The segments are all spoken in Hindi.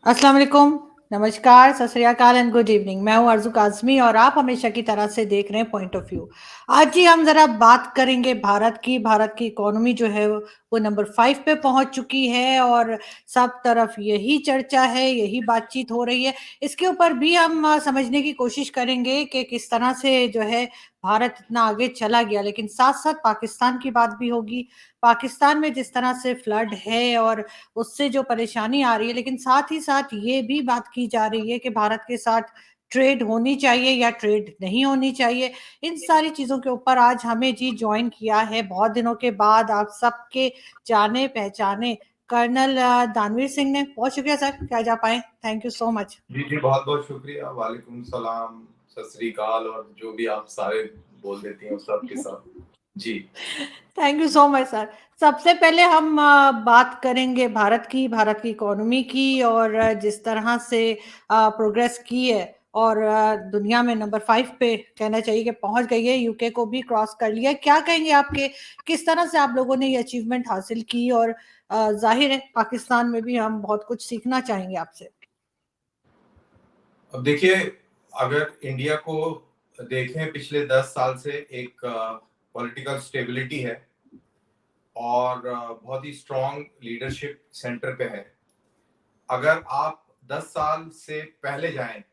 अस्सलाम वालेकुम, नमस्कार, सत श्री अकाल एंड गुड इवनिंग। मैं हूँ अर्ज़ू काज़मी और आप हमेशा की तरह से देख रहे हैं पॉइंट ऑफ व्यू। आज ही हम ज़रा बात करेंगे भारत की इकोनॉमी जो है वो नंबर 5 पे पहुँच चुकी है और सब तरफ यही चर्चा है, यही बातचीत हो रही है। इसके ऊपर भी हम समझने की कोशिश करेंगे कि किस तरह से जो है भारत इतना आगे चला गया, लेकिन साथ-साथ पाकिस्तान की बात भी होगी। पाकिस्तान में जिस तरह से फ्लड है और उससे जो परेशानी आ रही है, लेकिन साथ ही साथ ये भी बात की जा रही है कि भारत के साथ ट्रेड होनी चाहिए या ट्रेड नहीं होनी चाहिए। इन सारी चीज़ों के ऊपर आज हमें जी जॉइन किया है बहुत दिनों के बाद आप सबके जाने-पहचाने कर्नल दानवीर सिंह ने। बहुत शुक्रिया सर कि आज आप आए। Thank you so much. जी, जी, बहुत-बहुत शुक्रिया। वालेकुम सलाम, सत श्री अकाल और जो भी आप सारे बोल देती हैं, उस सब के सब। जी। Thank you so much sir. सबसे पहले हम बात करेंगे भारत की इकोनॉमी की और जिस तरह से प्रोग्रेस की है और दुनिया में नंबर 5 पे कहना चाहिए कि पहुंच गई है, यूके को भी क्रॉस कर लिया है। क्या कहेंगे आपके किस तरह से आप लोगों ने ये अचीवमेंट हासिल की और ज़ाहिर है पाकिस्तान में भी हम बहुत कुछ सीखना चाहेंगे आपसे। अब देखिए, अगर इंडिया को देखें पिछले 10 साल से एक पॉलिटिकल स्टेबिलिटी है और बहुत ही स्ट्रॉन्ग लीडरशिप सेंटर पे है। अगर आप 10 साल से पहले जाएं,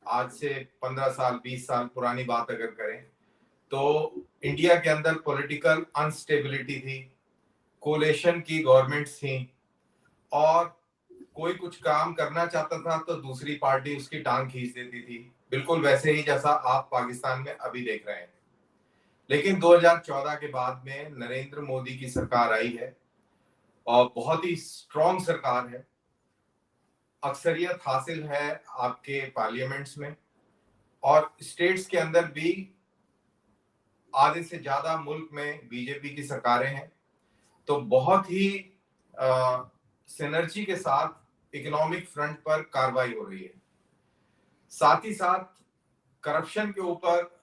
आज से 15 साल, 20 साल पुरानी बात अगर करें, तो इंडिया के अंदर पॉलिटिकल अनस्टेबिलिटी थी, कोलेशन की गवर्नमेंट्स थी और कोई कुछ काम करना चाहता था तो दूसरी पार्टी उसकी टांग खींच देती थी, बिल्कुल वैसे ही जैसा आप पाकिस्तान में अभी देख रहे हैं। लेकिन 2014 के बाद में नरेंद्र मोदी की सरकार आई है और बहुत ही स्ट्रॉन्ग सरकार है, अक्सरियत हासिल है आपके पार्लियामेंट्स में और स्टेट्स के अंदर भी आधे से ज्यादा मुल्क में बीजेपी की सरकारें हैं। तो बहुत ही सिनर्जी के साथ इकोनॉमिक फ्रंट पर कार्रवाई हो रही है। साथ ही साथ करप्शन के ऊपर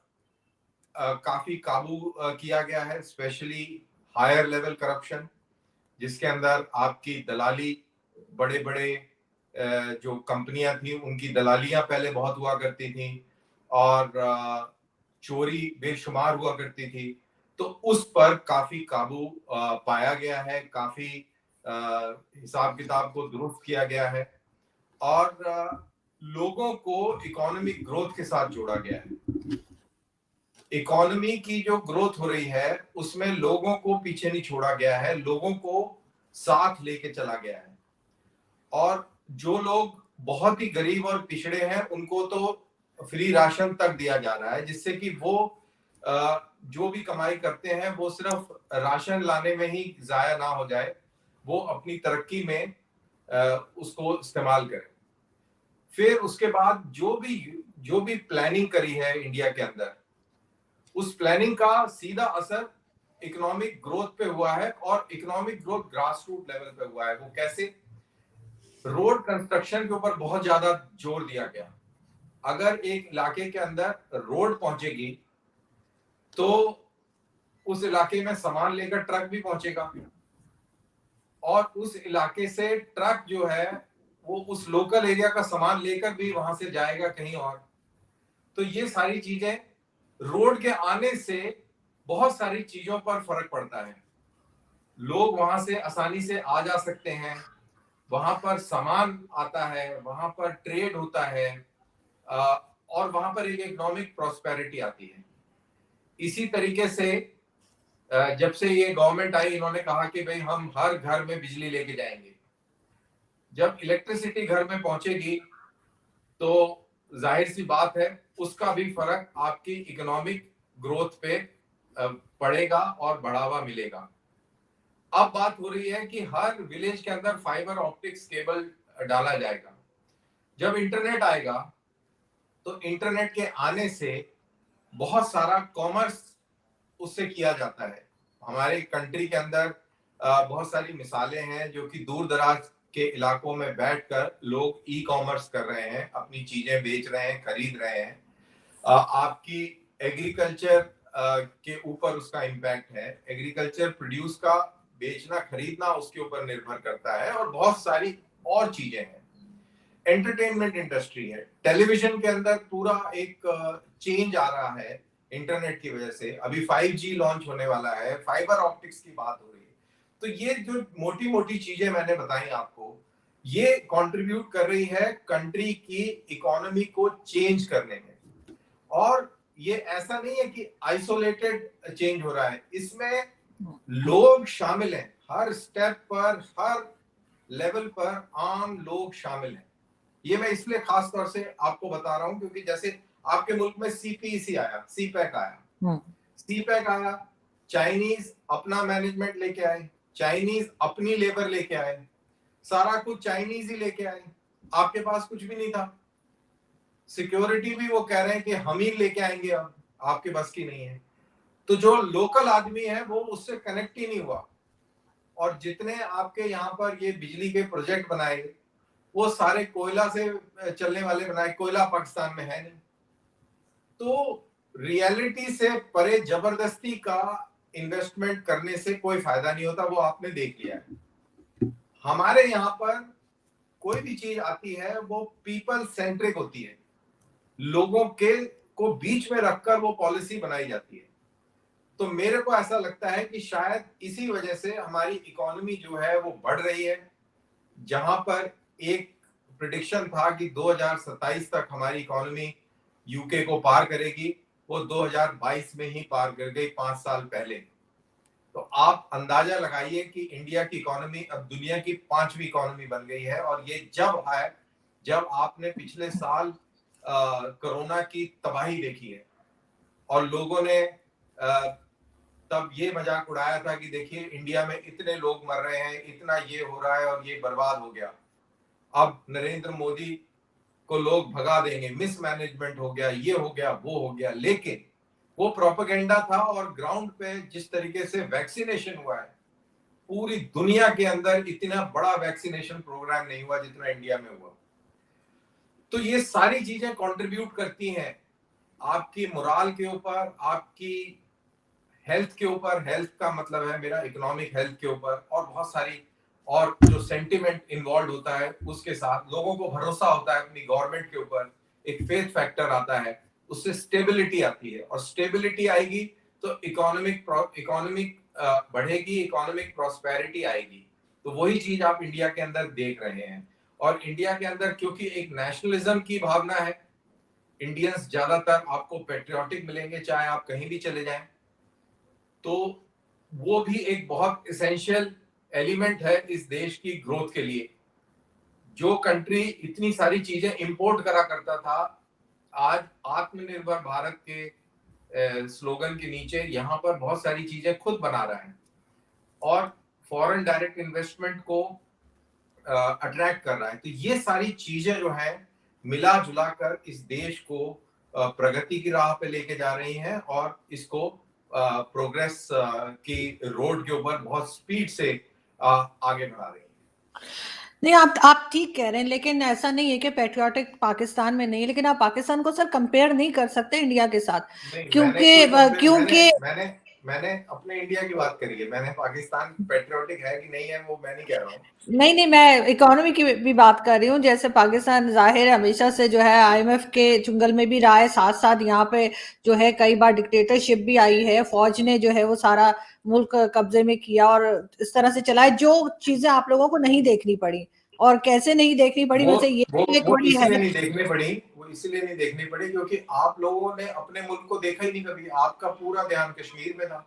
काफी काबू किया गया है, स्पेशली हायर लेवल करप्शन, जिसके अंदर आपकी दलाली, बड़े बड़े जो कंपनियां थी उनकी दलालियां पहले बहुत हुआ करती थी और चोरी बेशुमार हुआ करती थी। तो उस पर काफी काबू पाया गया है, काफी हिसाब किताब को दुरुस्त किया गया है और लोगों को इकोनॉमिक ग्रोथ के साथ जोड़ा गया है। इकोनॉमी की जो ग्रोथ हो रही है उसमें लोगों को पीछे नहीं छोड़ा गया है, लोगों को साथ लेके चला गया है और जो लोग बहुत ही गरीब और पिछड़े हैं उनको तो फ्री राशन तक दिया जा रहा है, जिससे कि वो जो भी कमाई करते हैं वो सिर्फ राशन लाने में ही जाया ना हो जाए, वो अपनी तरक्की में उसको इस्तेमाल करें। फिर उसके बाद जो भी प्लानिंग करी है इंडिया के अंदर, उस प्लानिंग का सीधा असर इकोनॉमिक ग्रोथ पे हुआ है और economic growth grass root level पे हुआ है। वो कैसे? रोड कंस्ट्रक्शन के ऊपर बहुत ज्यादा जोर दिया गया। अगर एक इलाके के अंदर रोड पहुंचेगी तो उस इलाके में सामान लेकर ट्रक भी पहुंचेगा और उस इलाके से ट्रक जो है वो उस लोकल एरिया का सामान लेकर भी वहां से जाएगा कहीं और। तो ये सारी चीजें, रोड के आने से बहुत सारी चीजों पर फर्क पड़ता है। लोग वहां से आसानी से आ जा सकते हैं, वहां पर सामान आता है, वहां पर ट्रेड होता है और वहां पर एक इकोनॉमिक प्रॉस्पेरिटी आती है। इसी तरीके से जब से ये गवर्नमेंट आई, इन्होंने कहा कि भाई हम हर घर में बिजली लेके जाएंगे। जब इलेक्ट्रिसिटी घर में पहुंचेगी तो जाहिर सी बात है उसका भी फर्क आपकी इकोनॉमिक ग्रोथ पे पड़ेगा और बढ़ावा मिलेगा। अब बात हो रही है कि हर विलेज के अंदर फाइबर ऑप्टिक्स केबल डाला जाएगा। जब इंटरनेट आएगा तो इंटरनेट के आने से बहुत सारा कॉमर्स उससे किया जाता है। हमारे कंट्री के अंदर बहुत सारी मिसालें हैं जो कि दूर दराज के इलाकों में बैठकर लोग ई कॉमर्स कर रहे हैं, अपनी चीजें बेच रहे हैं, खरीद रहे हैं। आपकी एग्रीकल्चर के ऊपर उसका इम्पैक्ट है। एग्रीकल्चर प्रोड्यूस का बेचना खरीदना उसके ऊपर निर्भर करता है और बहुत सारी और चीजें हैं। एंटरटेनमेंट इंडस्ट्री है, टेलीविजन के अंदर पूरा एक चेंज आ रहा है इंटरनेट की वजह से। अभी 5G लॉन्च होने वाला है, फाइबर ऑप्टिक्स की बात हो रही है। तो ये जो मोटी मोटी चीजें मैंने बताई आपको, ये कंट्रीब्यूट कर रही है कंट्री की इकोनॉमी को चेंज करने में। और ये ऐसा नहीं है कि आइसोलेटेड चेंज हो रहा है, इसमें लोग शामिल हैं, हर स्टेप पर, हर लेवल पर आम लोग शामिल हैं। ये मैं इसलिए खास तौर से आपको बता रहा हूं क्योंकि जैसे आपके मुल्क में सीपीईसी आया, सीपैक आया, सीपैक आया, चाइनीज अपना मैनेजमेंट लेके आए, चाइनीज अपनी लेबर लेके आए, सारा कुछ चाइनीज ही लेके आए, आपके पास कुछ भी नहीं था। सिक्योरिटी भी वो कह रहे हैं कि हम ही लेके आएंगे, अब आपके बस की नहीं है। तो जो लोकल आदमी है वो उससे कनेक्ट ही नहीं हुआ। और जितने आपके यहाँ पर ये बिजली के प्रोजेक्ट बनाए, वो सारे कोयला से चलने वाले बनाए, कोयला पाकिस्तान में है नहीं। तो रियलिटी से परे जबरदस्ती का इन्वेस्टमेंट करने से कोई फायदा नहीं होता, वो आपने देख लिया है। हमारे यहाँ पर कोई भी चीज आती है वो पीपल सेंट्रिक होती है, लोगों के को बीच में रखकर वो पॉलिसी बनाई जाती है। तो मेरे को ऐसा लगता है कि शायद इसी वजह से हमारी इकोनॉमी जो है वो बढ़ रही है। जहां पर एक प्रिडिक्शन था कि 2027 तक हमारी इकोनॉमी यूके को पार करेगी, वो 2022 में ही पार कर गई, 5 साल पहले। तो आप अंदाजा लगाइए कि इंडिया की इकोनॉमी अब दुनिया की 5वीं इकोनॉमी बन गई है। और ये जब है जब आपने पिछले साल कोरोना की तबाही देखी है और लोगों ने तब ये मजाक उड़ाया था कि देखिए इंडिया में इतने लोग मर रहे हैं, इतना ये हो रहा है और ये बर्बाद हो गया, अब नरेंद्र मोदी को लोग भगा देंगे, मिसमैनेजमेंट हो गया, ये हो गया, वो हो गया। लेकिन वो प्रोपेगेंडा था और ग्राउंड पे जिस तरीके से वैक्सीनेशन हुआ है, पूरी दुनिया के अंदर इतना बड़ा वैक्सीनेशन प्रोग्राम नहीं हुआ जितना इंडिया में हुआ। तो ये सारी चीजें कंट्रीब्यूट करती हैं आपकी मोराल के ऊपर, आपकी हेल्थ के ऊपर, हेल्थ का मतलब है मेरा इकोनॉमिक हेल्थ के ऊपर, और बहुत सारी और जो सेंटिमेंट इन्वॉल्व होता है उसके साथ लोगों को भरोसा होता है अपनी गवर्नमेंट के ऊपर, एक फेथ फैक्टर आता है, उससे स्टेबिलिटी आती है। और स्टेबिलिटी आएगी तो इकोनॉमिक बढ़ेगी, इकोनॉमिक प्रॉस्पेरिटी आएगी। तो वही चीज आप इंडिया के अंदर देख रहे हैं। और इंडिया के अंदर क्योंकि एक नेशनलिज्म की भावना है, इंडियंस ज्यादातर आपको पेट्रियोटिक मिलेंगे चाहे आप कहीं भी चले जाएं। तो वो भी एक बहुत एसेंशियल एलिमेंट है इस देश की ग्रोथ के लिए। जो कंट्री इतनी सारी चीजें इंपोर्ट करा करता था, आज आत्मनिर्भर भारत के स्लोगन के नीचे यहाँ पर बहुत सारी चीजें खुद बना रहा है और फॉरेन डायरेक्ट इन्वेस्टमेंट को अट्रैक्ट कर रहा है। तो ये सारी चीजें जो है मिला जुला कर इस देश को प्रगति की राह पे लेके जा रही हैं और इसको प्रोग्रेस की रोड के ऊपर बहुत स्पीड से आगे बढ़ा रही है। नहीं, आप ठीक कह रहे हैं, लेकिन ऐसा नहीं है कि पैट्रियोटिक पाकिस्तान में नहीं है। लेकिन आप पाकिस्तान को सर कंपेयर नहीं कर सकते इंडिया के साथ, नहीं, मैंने क्योंकि कोई कंपेयर क्योंकि मैंने मैंने अपने इंडिया की बात करी है। मैंने पाकिस्तान पैट्रियोटिक है कि नहीं है वो मैं नहीं कह रहा हूँ। नहीं, मैं इकोनॉमी की भी बात कर रही हूँ। जैसे पाकिस्तान जाहिर है हमेशा से जो है आईएमएफ के चुंगल में भी रहा है, साथ साथ यहाँ पे जो है कई बार डिक्टेटरशिप भी आई है, फौज ने जो है वो सारा मुल्क कब्जे में किया और इस तरह से चला है, जो चीजें आप लोगों को नहीं देखनी पड़ी। और कैसे नहीं देखनी पड़ी, वो वैसे ये वो भी एक वो बड़ी है। इसलिए नहीं देखनी पड़ी, वो इसलिए नहीं देखनी पड़ी क्योंकि आप लोगों ने अपने मुल्क को देखा ही नहीं कभी। आपका पूरा ध्यान कश्मीर में था।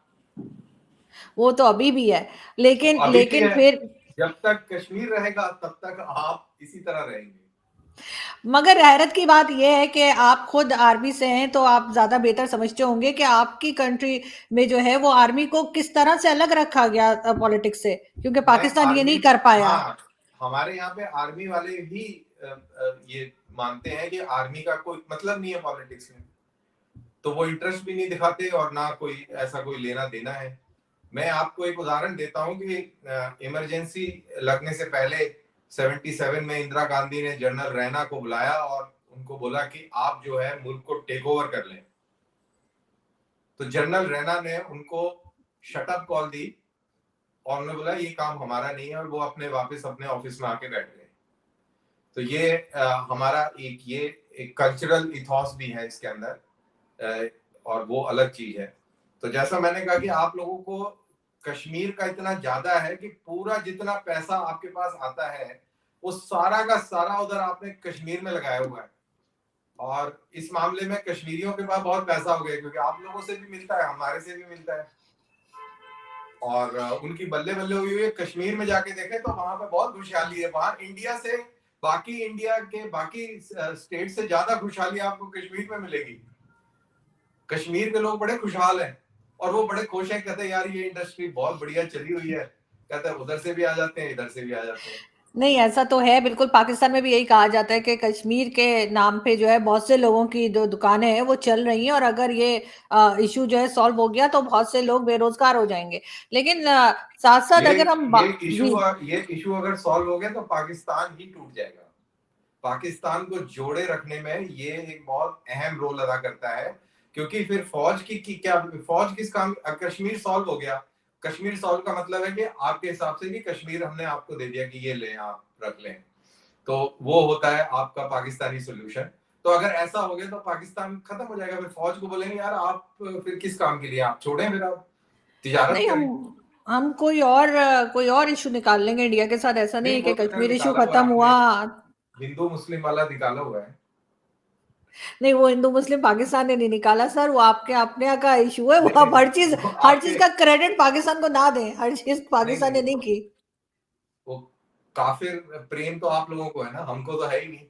वो तो अभी भी है, वो लेकिन अभी भी लेकिन है। फिर जब तक कश्मीर रहेगा तब तक आप इसी तरह रहेंगे। मगर हैरत की बात यह है कि आप खुद आर्मी से हैं, तो आप ज्यादा बेहतर समझते होंगे कि आपकी कंट्री में जो है वो आर्मी को किस तरह से अलग रखा गया पॉलिटिक्स से, क्योंकि मैं पाकिस्तान ये आर्मी, नहीं कर पाया। हाँ, हमारे यहाँ पे आर्मी वाले भी ये मानते हैं कि आर्मी का कोई मतलब नहीं है पॉलिटिक्स में। तो वो इंटरेस्ट भी नहीं दिखाते और ना कोई ऐसा कोई लेना देना है। मैं आपको एक उदाहरण देता हूँ कि इमरजेंसी लगने से पहले 77 में इंदिरा गांधी ने जनरल रैना को बुलाया और उनको बोला कि आप जो है मुल्क को टेक ओवर कर लें। तो जनरल रैना ने उनको शटअप कॉल दी और उन्होंने बोला ये काम हमारा नहीं है, और वो अपने वापस अपने ऑफिस में आके बैठ गए। तो ये हमारा एक कल्चरल इथॉस भी है इसके अंदर, और वो अलग चीज है। तो जैसा मैंने कहा कि आप लोगों को कश्मीर का इतना ज्यादा है कि पूरा जितना पैसा आपके पास आता है वो सारा का सारा उधर आपने कश्मीर में लगाया हुआ है। और इस मामले में कश्मीरियों के पास बहुत पैसा हो गया, क्योंकि आप लोगों से भी मिलता है, हमारे से भी मिलता है, और उनकी बल्ले बल्ले हुई है। कश्मीर में जाके देखें तो वहां पे बहुत खुशहाली है। वहां इंडिया से, बाकी इंडिया के बाकी स्टेट से ज्यादा खुशहाली आपको कश्मीर में मिलेगी। कश्मीर के लोग बड़े खुशहाल हैं और वो बड़े खुश हैं, कहते हैं यार ये इंडस्ट्री बहुत बढ़िया चली हुई है, कहते हैं उधर से भी आ जाते हैं, इधर से भी आ जाते हैं। नहीं, ऐसा तो है बिल्कुल। पाकिस्तान में भी यही कहा जाता है कि कश्मीर के नाम पे जो है बहुत से लोगों की जो दुकानें हैं वो चल रही हैं, और अगर ये इशू जो है सॉल्व हो गया तो बहुत से लोग बेरोजगार हो जाएंगे। लेकिन साथ साथ ये अगर हम ये इशू जी, ये इशू अगर सॉल्व हो गया तो पाकिस्तान ही टूट जाएगा। पाकिस्तान को जोड़े रखने में ये एक बहुत अहम रोल अदा करता है, क्योंकि फिर फौज की क्या, फौज किस काम, कश्मीर सॉल्व हो गया। कश्मीर सॉल्व का मतलब है कि आपके हिसाब से कि कश्मीर हमने आपको दे दिया कि ये लें, आप रख लें, तो वो होता है आपका पाकिस्तानी सोल्यूशन। तो अगर ऐसा हो गया तो पाकिस्तान खत्म हो जाएगा। फिर फौज को बोलेंगे यार आप फिर किस काम के लिए, आप छोड़ें, फिर आप तिजारत नहीं, करें। हम कोई और इशू निकाल लेंगे इंडिया के साथ। ऐसा नहीं नहीं, है वो कि तो खैर कश्मीर इशू निकाला हुआ है खत्म आपने, हुआ। हिंदू मुस्लिम वाला निकाला हुआ है। नहीं, वो हिंदू मुस्लिम पाकिस्तान ने नहीं निकाला सर, वो आपके अपने यहाँ का इशू है। वो नहीं आप नहीं, वो हर चीज आपके, का क्रेडिट पाकिस्तान को ना दें। हर चीज नहीं पाकिस्तान नहीं, ने नहीं की। वो काफिर प्रेम तो आप लोगों को है ना, हमको तो है ही नहीं।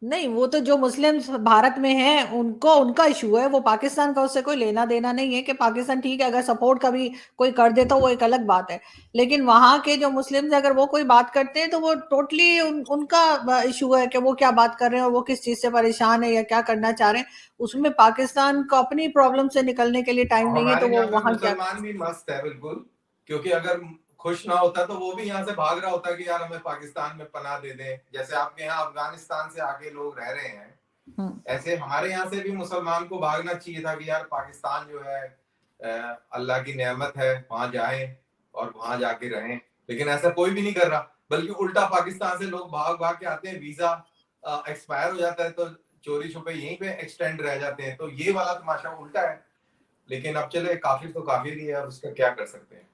नहीं, वो तो जो मुस्लिम भारत में हैं उनको उनका इशू है, वो पाकिस्तान का उससे कोई लेना देना नहीं है। कि पाकिस्तान ठीक है, अगर सपोर्ट कभी कोई कर दे तो वो एक अलग बात है। लेकिन वहां के जो मुस्लिम्स अगर वो कोई बात करते हैं तो वो टोटली उनका इशू है कि वो क्या बात कर रहे हैं और वो किस चीज से परेशान है या क्या करना चाह रहे हैं। उसमें पाकिस्तान को अपनी प्रॉब्लम से निकलने के लिए टाइम नहीं है, तो हमारे वो यहाँ पे वहां क्या। मुसलमान भी मस्त है बिल्कुल, क्योंकि अगर खुश ना होता तो वो भी यहाँ से भाग रहा होता कि यार हमें पाकिस्तान में पनाह दे दें। जैसे आपके यहाँ अफगानिस्तान से आके लोग रह रहे हैं, हम्म। ऐसे हमारे यहाँ से भी मुसलमान को भागना चाहिए था कि यार पाकिस्तान जो है अल्लाह की नेमत है, वहां जाएं और वहां जाके रहें। लेकिन ऐसा कोई भी नहीं कर रहा, बल्कि उल्टा पाकिस्तान से लोग भाग भाग के आते हैं, वीजा एक्सपायर हो जाता है तो चोरी छुपे यहीं पे एक्सटेंड रह जाते हैं। तो ये वाला तमाशा उल्टा है। लेकिन अब चले, काफिर तो काफिर ही है, अब उसका क्या कर सकते हैं।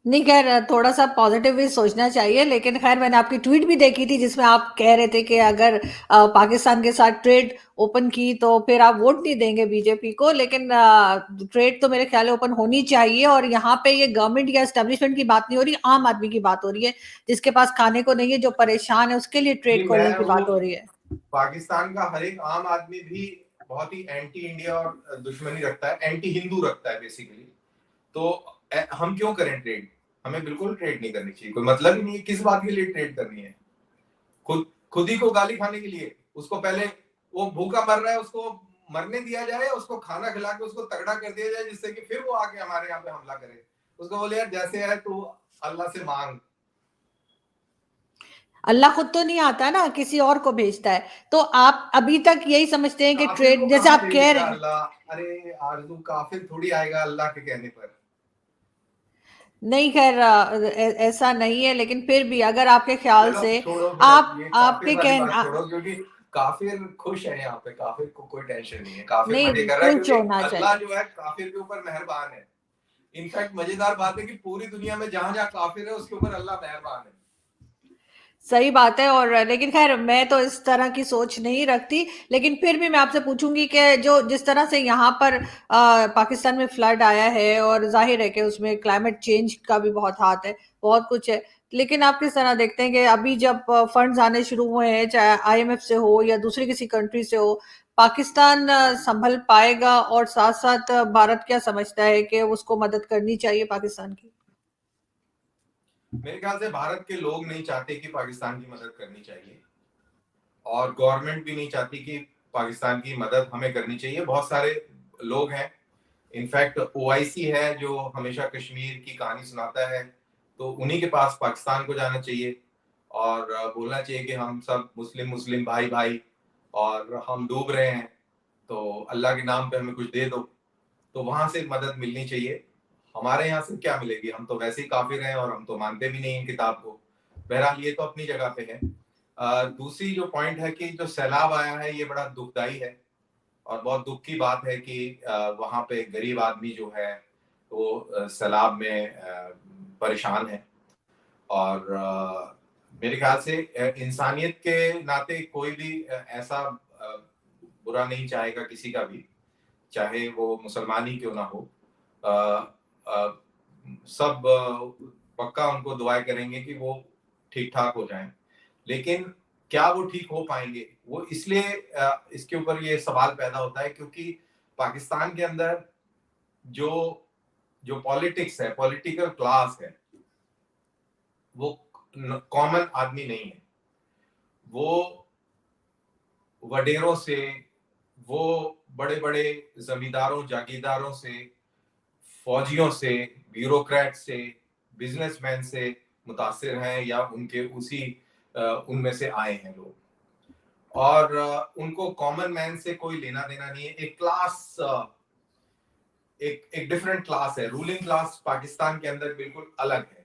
नहीं, खैर थोड़ा सा पॉजिटिव भी सोचना चाहिए। लेकिन खैर मैंने आपकी ट्वीट भी देखी थी जिसमें आप कह रहे थे कि अगर पाकिस्तान के साथ ट्रेड ओपन की तो फिर आप वोट नहीं देंगे बीजेपी को। लेकिन ट्रेड तो मेरे ख्याल है ओपन होनी चाहिए। और यहाँ पे ये गवर्नमेंट या एस्टेब्लिशमेंट की बात नहीं हो रही, आम आदमी की बात हो रही है, जिसके पास खाने को नहीं है, जो परेशान है, उसके लिए ट्रेड नहीं, खोलने मैं की वो बात हो रही है। पाकिस्तान का हर एक आम आदमी भी बहुत ही एंटी इंडिया और दुश्मनी रखता है, एंटी हिंदू रखता है बेसिकली। तो हम क्यों करें ट्रेड? हमें बिल्कुल ट्रेड नहीं करनी चाहिए, कोई मतलब ही नहीं है। किस बात के लिए ट्रेड करनी है? खुद खुद ही को गाली खाने के लिए? उसको पहले, वो भूखा मर रहा है, उसको मरने दिया जाए, उसको खाना खिला के उसको तगड़ा कर दिया जाए, जिससे कि फिर वो आके हमारे यहाँ पे हमला करे। उसको बोले यार जैसे है तू अल्लाह से मांग। अल्लाह खुद तो नहीं आता ना, किसी और को भेजता है। तो आप अभी तक यही समझते हैं कि काफिर को ट्रेड, जैसे कहाँ आप कह भेजेगा रहे हैं। अल्लाह? अरे आरज़ू, काफिर थोड़ी आएगा अल्लाह के कहने पर। नहीं, खैर ऐसा नहीं है। लेकिन फिर भी अगर आपके ख्याल चलो से छोड़ो, फिर अब ये काफिर आपके वाली कह बात छोड़ो, क्योंकि काफिर खुश है यहाँ पे, काफिर को कोई टेंशन नहीं है, काफिर नहीं, मजे कर रहा है, खुश क्योंकि होना अल्लाह चाहिए। जो है काफिर के ऊपर मेहरबान है। इनफैक्ट मजेदार बात है कि पूरी दुनिया में जहां जहां काफिर है उसके ऊपर अल्लाह मेहरबान है। सही बात है। और लेकिन खैर मैं तो इस तरह की सोच नहीं रखती। लेकिन फिर भी मैं आपसे पूछूंगी कि जो जिस तरह से यहाँ पर पाकिस्तान में फ्लड आया है, और जाहिर है कि उसमें क्लाइमेट चेंज का भी बहुत हाथ है, बहुत कुछ है। लेकिन आप किस तरह देखते हैं कि अभी जब फंड्स आने शुरू हुए हैं, चाहे आईएमएफ से हो या दूसरी किसी कंट्री से हो, पाकिस्तान संभल पाएगा? और साथ साथ भारत क्या समझता है कि उसको मदद करनी चाहिए पाकिस्तान की? मेरे ख्याल से भारत के लोग नहीं चाहते कि पाकिस्तान की मदद करनी चाहिए, और गवर्नमेंट भी नहीं चाहती कि पाकिस्तान की मदद हमें करनी चाहिए। बहुत सारे लोग हैं, इनफैक्ट ओआईसी है जो हमेशा कश्मीर की कहानी सुनाता है, तो उन्हीं के पास पाकिस्तान को जाना चाहिए और बोलना चाहिए कि हम सब मुस्लिम मुस्लिम भाई भाई, और हम डूब रहे हैं, तो अल्लाह के नाम पे हमें कुछ दे दो। तो वहां से मदद मिलनी चाहिए। हमारे यहाँ से क्या मिलेगी? हम तो वैसे ही काफिर हैं और हम तो मानते भी नहीं इन किताब को। बहरहाल ये तो अपनी जगह पे है। दूसरी जो पॉइंट है कि जो सैलाब आया है ये बड़ा दुखदाई है और बहुत दुख की बात है कि वहाँ पे गरीब आदमी जो है वो सैलाब में परेशान है। और मेरे ख्याल से इंसानियत के नाते कोई भी ऐसा बुरा नहीं चाहेगा किसी का भी, चाहे वो मुसलमान ही क्यों ना हो। अ, अ, सब पक्का उनको दुआएं करेंगे कि वो ठीक ठाक हो जाएं। लेकिन क्या वो ठीक हो पाएंगे, वो इसलिए इसके ऊपर ये सवाल पैदा होता है क्योंकि पाकिस्तान के अंदर जो जो पॉलिटिक्स है, पॉलिटिकल क्लास है, वो कॉमन आदमी नहीं है। वो वडेरों से, वो बड़े बड़े जमींदारों जागीरदारों से, फौजियों से, ब्यूरोक्रेट से, बिजनेसमैन से मुतासिर हैं या उनके उसी उनमें से आए हैं लोग। और उनको कॉमन मैन से कोई लेना देना नहीं है। एक क्लास, एक डिफरेंट क्लास है। रूलिंग क्लास पाकिस्तान के अंदर बिल्कुल अलग है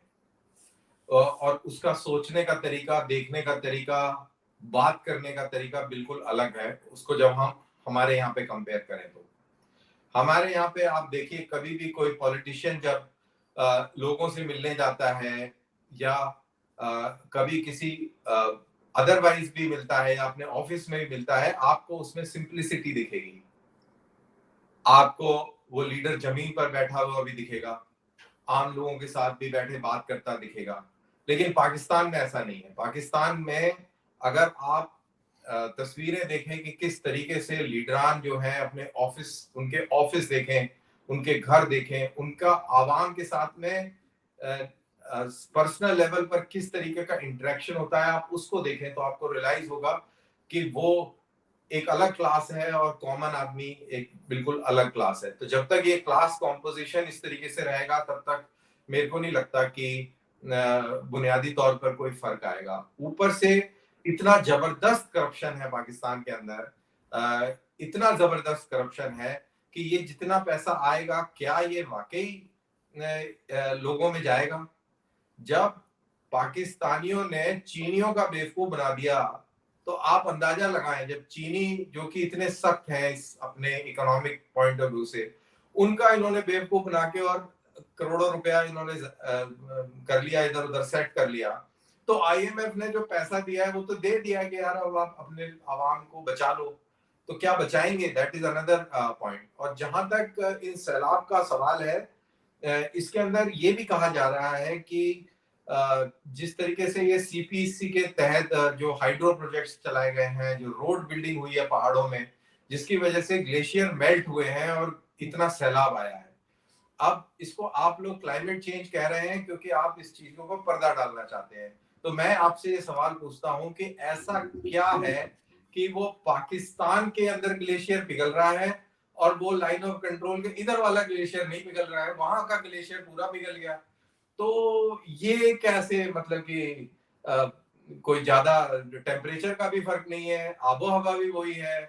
और उसका सोचने का तरीका, देखने का तरीका, बात करने का तरीका बिल्कुल अलग है। उसको जब हम हमारे यहाँ पे कंपेयर करें तो हमारे यहाँ पे आप देखिए, कभी भी कोई पॉलिटिशियन जब लोगों से मिलने जाता है या कभी किसी अदरवाइज भी मिलता है या अपने ऑफिस में भी मिलता है, आपको उसमें सिंप्लिसिटी दिखेगी। आपको वो लीडर जमीन पर बैठा हुआ भी दिखेगा, आम लोगों के साथ भी बैठे बात करता दिखेगा। लेकिन पाकिस्तान में ऐसा नहीं है। पाकिस्तान में अगर आप तस्वीरें देखें कि किस तरीके से लीडरान जो है अपने ऑफिस, उनके ऑफिस देखें, उनके घर देखें, उनका आवाम के साथ में पर्सनल लेवल पर किस तरीके का इंटरेक्शन होता है, आप उसको देखें तो आपको रियलाइज होगा कि वो एक अलग क्लास है और कॉमन आदमी एक बिल्कुल अलग क्लास है। तो जब तक ये क्लास कॉम्पोजिशन इस तरीके से रहेगा तब तक मेरे को नहीं लगता कि बुनियादी तौर पर कोई फर्क आएगा। ऊपर से इतना जबरदस्त करप्शन है पाकिस्तान के अंदर, इतना जबरदस्त करप्शन है कि ये जितना पैसा आएगा, क्या ये वाकई लोगों में जाएगा? जब पाकिस्तानियों ने चीनियों का बेवकूफ बना दिया तो आप अंदाजा लगाएं, जब चीनी जो कि इतने सख्त हैं इस अपने इकोनॉमिक पॉइंट ऑफ व्यू से, उनका इन्होंने बेवकूफ बना के और करोड़ों रुपया इन्होंने कर लिया, इधर उधर सेट कर लिया। तो आईएमएफ ने जो पैसा दिया है वो तो दे दिया कि यार अब आप अपने आवाम को बचा लो। तो क्या बचाएंगे? That is another point. और जहां तक इन सैलाब का सवाल है, इसके अंदर ये भी कहा जा रहा है कि जिस तरीके से ये सीपीसी के तहत जो हाइड्रो प्रोजेक्ट्स चलाए गए हैं, जो रोड बिल्डिंग हुई है पहाड़ों में, जिसकी वजह से ग्लेशियर मेल्ट हुए हैं और इतना सैलाब आया है। अब इसको आप लोग क्लाइमेट चेंज कह रहे हैं क्योंकि आप इस चीजों को पर्दा डालना चाहते हैं। तो मैं आपसे ये सवाल पूछता हूं कि ऐसा क्या है कि वो पाकिस्तान के अंदर ग्लेशियर पिघल रहा है और वो लाइन ऑफ कंट्रोल के इधर वाला ग्लेशियर नहीं पिघल रहा है, वहां का ग्लेशियर पूरा पिघल गया? तो ये कैसे, मतलब कि कोई ज्यादा टेम्परेचर का भी फर्क नहीं है, आबो हवा भी वही है,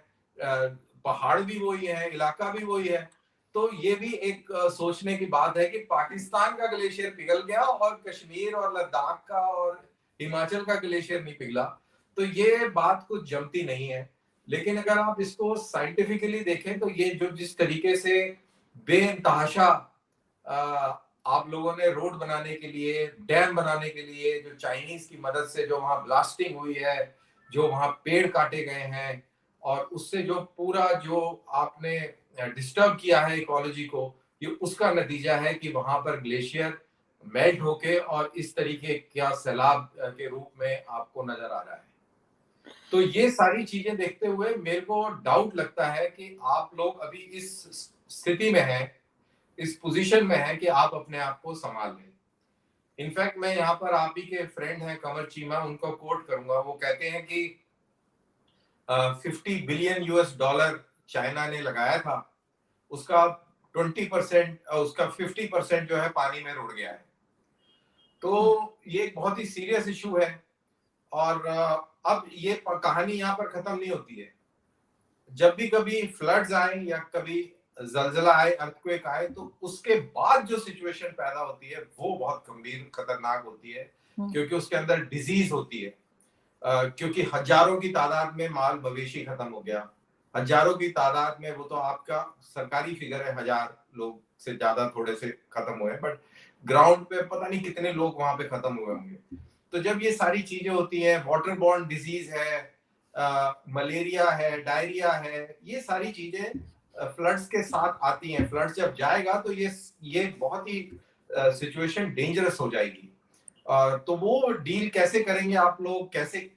पहाड़ भी वही है, इलाका भी वही है। तो ये भी एक सोचने की बात है कि पाकिस्तान का ग्लेशियर पिघल गया और कश्मीर और लद्दाख का और हिमाचल का ग्लेशियर नहीं पिघला। तो ये बात कुछ जमती नहीं है। लेकिन अगर आप इसको साइंटिफिकली देखें तो ये जो जिस तरीके से बेतहाशा आप लोगों ने रोड बनाने के लिए, डैम बनाने के लिए, जो चाइनीज की मदद से जो वहां ब्लास्टिंग हुई है, जो वहां पेड़ काटे गए हैं और उससे जो पूरा जो आपने डिस्टर्ब किया है इकोलॉजी को, ये उसका नतीजा है कि वहां पर ग्लेशियर मेल्ट होके और इस तरीके का सैलाब के रूप में आपको नजर आ रहा है। तो ये सारी चीजें देखते हुए मेरे को डाउट लगता है कि आप लोग अभी इस स्थिति में हैं, इस पोजीशन में है कि आप अपने आप को संभाल लें। इनफैक्ट मैं यहाँ पर आप ही के फ्रेंड हैं कमर चीमा, उनको कोट करूंगा। वो कहते हैं कि 50 बिलियन यूएस डॉलर चाइना ने लगाया था, उसका 20%, उसका 50% जो है पानी में रुड़ गया है। तो ये एक बहुत ही सीरियस इशू है। और अब ये कहानी यहाँ पर खत्म नहीं होती है। जब भी कभी फ्लड्स आए या कभी जलजला आए, अर्थक्वेक आए, तो उसके बाद जो सिचुएशन पैदा होती है वो बहुत गंभीर खतरनाक होती है, क्योंकि उसके अंदर डिजीज होती है। क्योंकि हजारों की तादाद में माल मवेशी खत्म हो गया, हजारों की तादाद में, वो तो आपका सरकारी फिगर है, 1000 लोग से ज्यादा थोड़े से खत्म हुए, बट ग्राउंड पे पता नहीं कितने लोग वहां पे खत्म हुए होंगे। तो जब ये सारी चीजें होती हैं, वाटर बॉर्न डिजीज है, मलेरिया है, डायरिया है, ये सारी चीजें फ्लड्स के साथ आती हैं। फ्लड्स जब जाएगा तो ये बहुत ही सिचुएशन डेंजरस हो जाएगी। तो वो डील कैसे करेंगे आप लोग, कैसे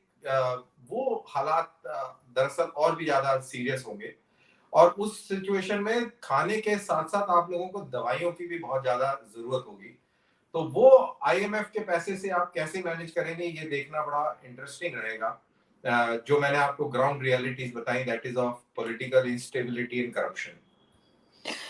वो हालात दरअसल और भी ज्यादा सीरियस होंगे। और उस सिचुएशन में खाने के साथ साथ आप लोगों को दवाइयों की भी बहुत ज्यादा जरूरत होगी। तो वो आईएमएफ के पैसे से आप कैसे मैनेज करेंगे, ये देखना बड़ा इंटरेस्टिंग रहेगा। जो मैंने आपको ग्राउंड रियलिटीज बताई, that is of political instability and corruption,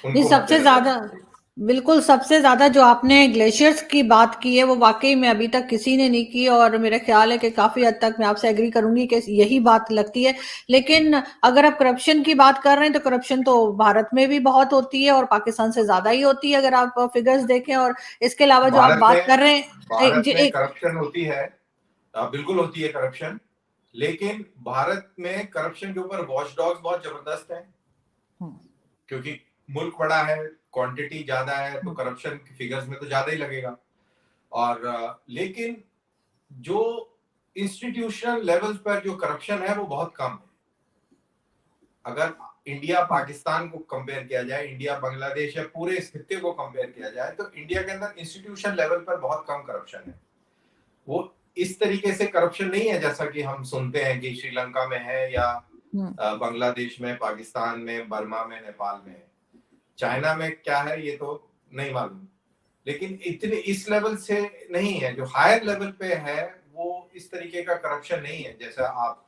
नहीं, उनको सबसे मद्देनजर ज्यादा, रखते हुए। बिल्कुल सबसे ज्यादा जो आपने ग्लेशियर्स की बात की है वो वाकई में अभी तक किसी ने नहीं की, और मेरा ख्याल है कि काफी हद तक मैं आपसे एग्री करूंगी कि यही बात लगती है। लेकिन अगर आप करप्शन की बात कर रहे हैं तो करप्शन तो भारत में भी बहुत होती है और पाकिस्तान से ज्यादा ही होती है, अगर आप फिगर्स देखें। और इसके अलावा जो आप भारत बात में कर रहे हैं, भारत में एक करप्शन होती है, बिल्कुल होती है करप्शन, लेकिन भारत में करप्शन के ऊपर वॉचडॉग्स बहुत जबरदस्त हैं। क्योंकि मुल्क बड़ा है, क्वांटिटी ज्यादा है, तो करप्शन की फिगर्स में तो ज्यादा ही लगेगा। और लेकिन जो इंस्टीट्यूशनल लेवल्स पर जो करप्शन है वो बहुत कम है। अगर इंडिया पाकिस्तान को कंपेयर किया जाए, इंडिया बांग्लादेश या पूरे इस खित्ते को कंपेयर किया जाए, तो इंडिया के अंदर इंस्टीट्यूशन लेवल पर बहुत कम करप्शन है। वो इस तरीके से करप्शन नहीं है जैसा कि हम सुनते हैं कि श्रीलंका में है, या बांग्लादेश में, पाकिस्तान में, बर्मा में, नेपाल में है। चाइना में क्या है ये तो नहीं मालूम, लेकिन इतने इस लेवल से नहीं है। जो हायर लेवल पे है वो इस तरीके का करप्शन नहीं है जैसा आप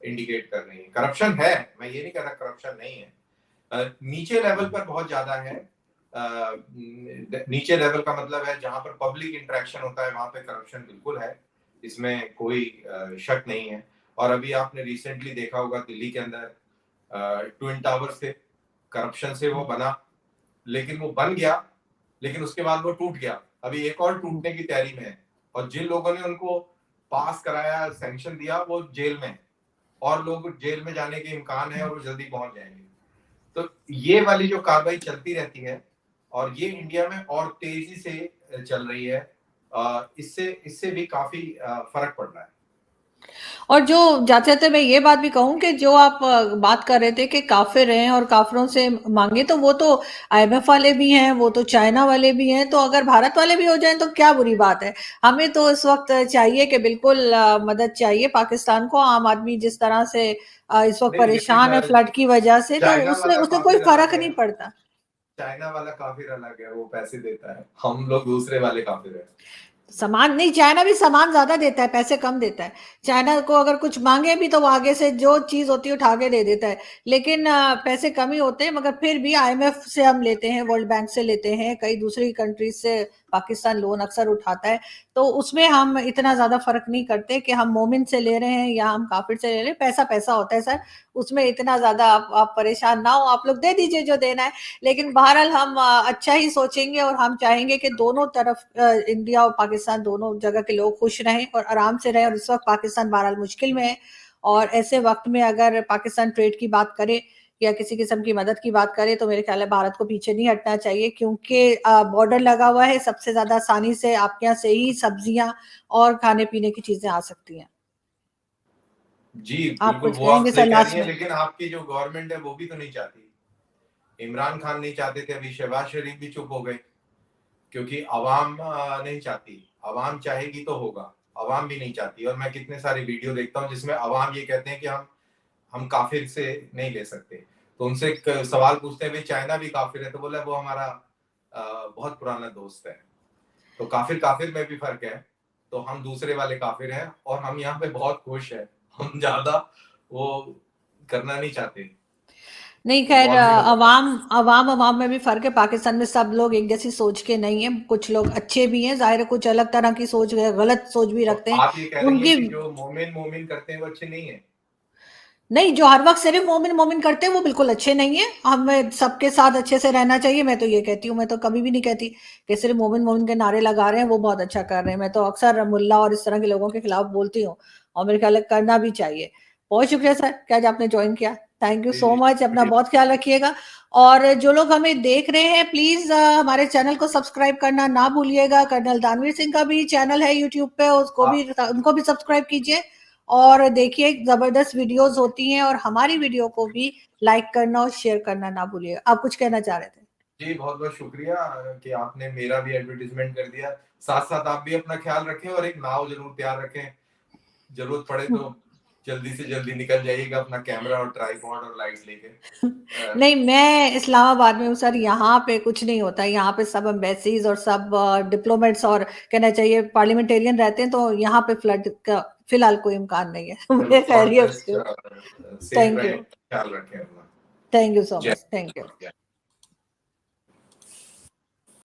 इंडिकेट कर रही हैं। करप्शन है, मैं ये नहीं कह रहा करप्शन नहीं है। नीचे लेवल पर बहुत ज्यादा है। नीचे लेवल का मतलब है जहां पर पब्लिक इंटरेक्शन होता है, वहां पे करप्शन बिल्कुल है, इसमें कोई शक नहीं है। और अभी आपने रिसेंटली देखा होगा दिल्ली के अंदर ट्विन टावर्स थे, करप्शन से वो बना, लेकिन वो बन गया, लेकिन उसके बाद वो टूट गया। अभी एक और टूटने की तैयारी में है, और जिन लोगों ने उनको पास कराया, सैंक्शन दिया, वो जेल में है, और लोग जेल में जाने के इम्कान है और वो जल्दी पहुंच जाएंगे। तो ये वाली जो कार्रवाई चलती रहती है, और ये इंडिया में और तेजी से चल रही है। इससे इससे भी काफी फर्क पड़ रहा है। और जो जाते जाते मैं ये बात भी कहूं कि जो आप बात कर रहे थे कि काफिर हैं और काफिरों से मांगे, तो वो तो आईएमएफ वाले भी हैं, वो तो चाइना वाले भी हैं, तो अगर भारत वाले भी हो जाएं तो क्या बुरी बात है। हमें तो इस वक्त चाहिए कि बिल्कुल मदद चाहिए पाकिस्तान को। आम आदमी जिस तरह से इस वक्त नहीं, लेकिन परेशान है फ्लड की वजह से, तो चाइना उससे वाला उससे कोई काफिर फर्क अलग है। नहीं पड़ता। चाइना वाला काफिर अलग है, वो पैसे देता है, हम लोग दूसरे वाले काफिर है। सामान नहीं, चाइना भी सामान ज्यादा देता है, पैसे कम देता है। चाइना को अगर कुछ मांगे भी तो वो आगे से जो चीज होती है उठा के दे देता है, लेकिन पैसे कम ही होते हैं। मगर फिर भी आईएमएफ से हम लेते हैं, वर्ल्ड बैंक से लेते हैं, कई दूसरी कंट्रीज से पाकिस्तान लोन अक्सर उठाता है। तो उसमें हम इतना ज्यादा फर्क नहीं करते कि हम मोमिन से ले रहे हैं या हम काफिर से ले रहे हैं। पैसा पैसा होता है सर, उसमें इतना ज्यादा आप परेशान ना हो, आप लोग दे दीजिए जो देना है। लेकिन बहरहाल हम अच्छा ही सोचेंगे, और हम चाहेंगे कि दोनों तरफ, इंडिया और पाकिस्तान दोनों जगह के लोग खुश रहें और आराम से रहें। और इस वक्त पाकिस्तान बहरहाल मुश्किल में है, और ऐसे वक्त में अगर पाकिस्तान ट्रेड की बात करे या किसी किस्म की मदद की बात करे, तो मेरे ख्याल है भारत को पीछे नहीं हटना चाहिए, क्योंकि बॉर्डर लगा हुआ है। सबसे ज्यादा आसानी से आपके यहाँ से ही सब्जियां और खाने पीने की चीजें आ सकती हैं। जी आप बिल्कुल, कुछ वो आप कहेंगे सही सर कह रही लास्ट हैं, में? लेकिन आपकी जो गवर्नमेंट है वो भी तो नहीं चाहती। इमरान खान नहीं चाहते थे, अभी शहबाज शरीफ भी चुप हो गए, क्योंकि अवाम नहीं चाहती। अवाम चाहेगी तो होगा, अवाम भी नहीं चाहती। और मैं कितने सारे वीडियो देखता हूँ जिसमें अवाम ये कहते हैं कि हम काफिर से नहीं ले सकते। तो उनसे एक सवाल पूछते हैं, भाई चाइना भी काफिर है? तो बोला वो हमारा बहुत पुराना दोस्त है। तो काफिर काफिर में भी फर्क है। तो हम दूसरे वाले काफिर हैं, और हम यहाँ पे बहुत खुश हैं, हम ज्यादा वो करना नहीं चाहते, नहीं, खैर, इन्वॉल्व नहीं होना अवाम चाहते। अवाम अवाम में भी फर्क है। पाकिस्तान में सब लोग एक जैसी सोच के नहीं है, कुछ लोग अच्छे भी हैं, जाहिर है, कुछ अलग तरह की सोच, गलत सोच भी तो रखते हैं आप ये कह रही हैं उनकी। कि जो मोमिन मोमिन करते हैं वो अच्छे नहीं है? नहीं, जो हर वक्त सिर्फ मोमिन मोमिन करते हैं वो बिल्कुल अच्छे नहीं है। हमें सबके साथ अच्छे से रहना चाहिए। मैं तो ये कहती हूँ, मैं तो कभी भी नहीं कहती कि सिर्फ मोमिन मोमिन के नारे लगा रहे हैं वो बहुत अच्छा कर रहे हैं। मैं तो अक्सर मुल्ला और इस तरह के लोगों के खिलाफ बोलती हूँ, और मेरे ख्याल है करना भी चाहिए। बहुत शुक्रिया सर कि आज आपने ज्वाइन किया। Thank you ji so ji much. अपना शुक्रिया। बहुत ख्याल रखिएगा। और जो लोग हमें देख रहे हैं, प्लीज हमारे चैनल को सब्सक्राइब करना ना भूलिएगा। कर्नल दानवीर सिंह का भी चैनल है यूट्यूब पे, उसको भी, उनको भी सब्सक्राइब कीजिए और देखिए, जबरदस्त वीडियोस होती हैं। और हमारी वीडियो को भी लाइक करना और शेयर करना ना भूलिएगा। आप कुछ कहना चाह रहे थे? जी बहुत बहुत शुक्रिया कि आपने मेरा भी एडवर्टीजमेंट कर दिया। साथ साथ आप भी अपना ख्याल रखें और एक नाव जरूर तैयार रखें, जरूरत पड़े तो जल्दी से जल्दी निकल जाइएगा अपना कैमरा और ट्राइपॉड और लाइट्स लेके। नहीं, मैं इस्लामाबाद में हूँ सर। यहाँ पे कुछ नहीं होता। यहाँ पे सब एम्बेसीज और सब डिप्लोमेट्स और कहना चाहिए पार्लियामेंटेरियन रहते हैं, तो यहाँ पे फ्लड का फिलहाल कोई इम्कान नहीं है। चलो मैं गॉड खैरियत ब्लेस, से हूँ। सेफ थैंक रहें, यू। ख्याल रखें अपना। थैंक यू सो जय मच। Thank you.